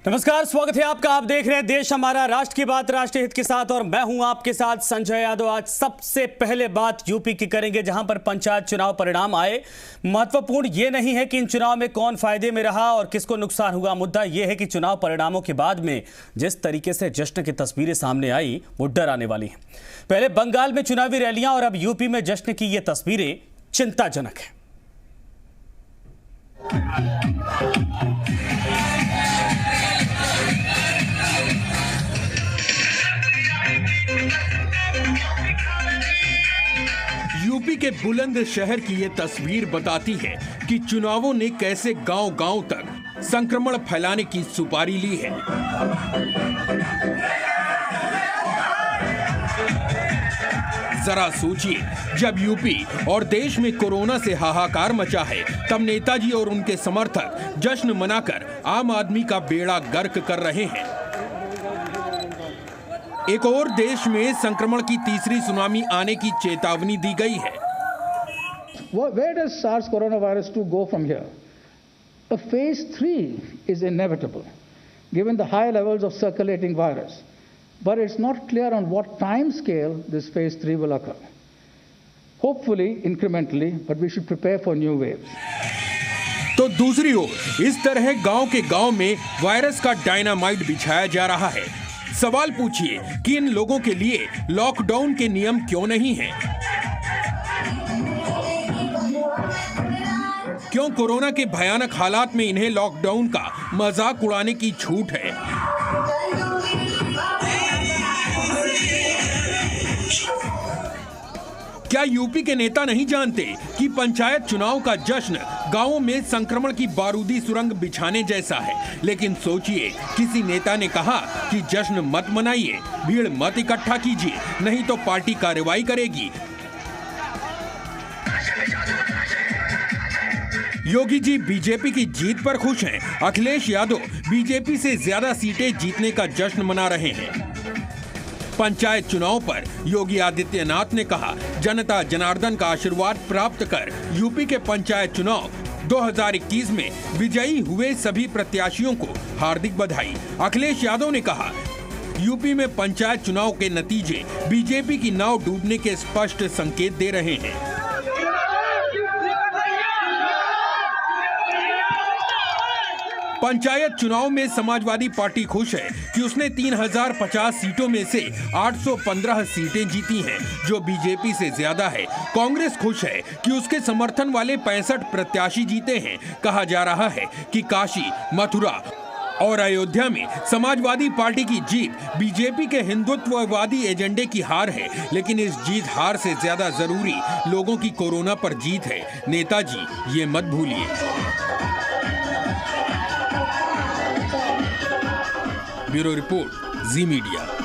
नमस्कार, स्वागत है आपका। आप देख रहे हैं देश हमारा, राष्ट्र की बात राष्ट्रीय हित के साथ, और मैं हूं आपके साथ संजय यादव। आज सबसे पहले बात यूपी की करेंगे, जहां पर पंचायत चुनाव परिणाम आए। महत्वपूर्ण ये नहीं है कि इन चुनाव में कौन फायदे में रहा और किसको नुकसान हुआ, मुद्दा यह है कि चुनाव परिणामों के बाद में जिस तरीके से जश्न की तस्वीरें सामने आई वो डराने वाली है। पहले बंगाल में चुनावी रैलियां और अब यूपी में जश्न की ये तस्वीरें चिंताजनक है। यूपी के बुलंद शहर की ये तस्वीर बताती है कि चुनावों ने कैसे गांव-गांव तक संक्रमण फैलाने की सुपारी ली है। जरा सोचिए, जब यूपी और देश में कोरोना से हाहाकार मचा है, तब नेताजी और उनके समर्थक जश्न मनाकर आम आदमी का बेड़ा गर्क कर रहे हैं। एक और देश में संक्रमण की तीसरी सुनामी आने की चेतावनी दी गई है। Where does SARS coronavirus 2 go from here? A phase 3 is inevitable, given the high levels of circulating virus. But it's not clear on what time scale this phase 3 will occur. Hopefully, incrementally, but we should prepare for new waves. तो दूसरी ओर इस तरह गांव के गांव में virus का dynamite बिछाया जा रहा है। सवाल पूछिए कि इन लोगों के लिए लॉकडाउन के नियम क्यों नहीं हैं? क्यों कोरोना के भयानक हालात में इन्हें लॉकडाउन का मजाक उड़ाने की छूट है? क्या यूपी के नेता नहीं जानते कि पंचायत चुनाव का जश्न गांवों में संक्रमण की बारूदी सुरंग बिछाने जैसा है? लेकिन सोचिए, किसी नेता ने कहा कि जश्न मत मनाइए, भीड़ मत इकट्ठा कीजिए, नहीं तो पार्टी कार्रवाई करेगी। योगी जी बीजेपी की जीत पर खुश हैं। अखिलेश यादव बीजेपी से ज्यादा सीटें जीतने का जश्न मना रहे हैं। पंचायत चुनाव पर योगी आदित्यनाथ ने कहा, जनता जनार्दन का आशीर्वाद प्राप्त कर यूपी के पंचायत चुनाव 2021 में विजयी हुए सभी प्रत्याशियों को हार्दिक बधाई। अखिलेश यादव ने कहा, यूपी में पंचायत चुनाव के नतीजे बीजेपी की नाव डूबने के स्पष्ट संकेत दे रहे हैं। पंचायत चुनाव में समाजवादी पार्टी खुश है कि उसने 3050 सीटों में से 815 सीटें जीती हैं, जो बीजेपी से ज्यादा है। कांग्रेस खुश है कि उसके समर्थन वाले 65 प्रत्याशी जीते हैं। कहा जा रहा है कि काशी, मथुरा और अयोध्या में समाजवादी पार्टी की जीत बीजेपी के हिंदुत्ववादी एजेंडे की हार है। लेकिन इस जीत हार से ज्यादा जरूरी लोगों की कोरोना पर जीत है। नेताजी, ये मत भूलिए। ब्यूरो रिपोर्ट, जी मीडिया।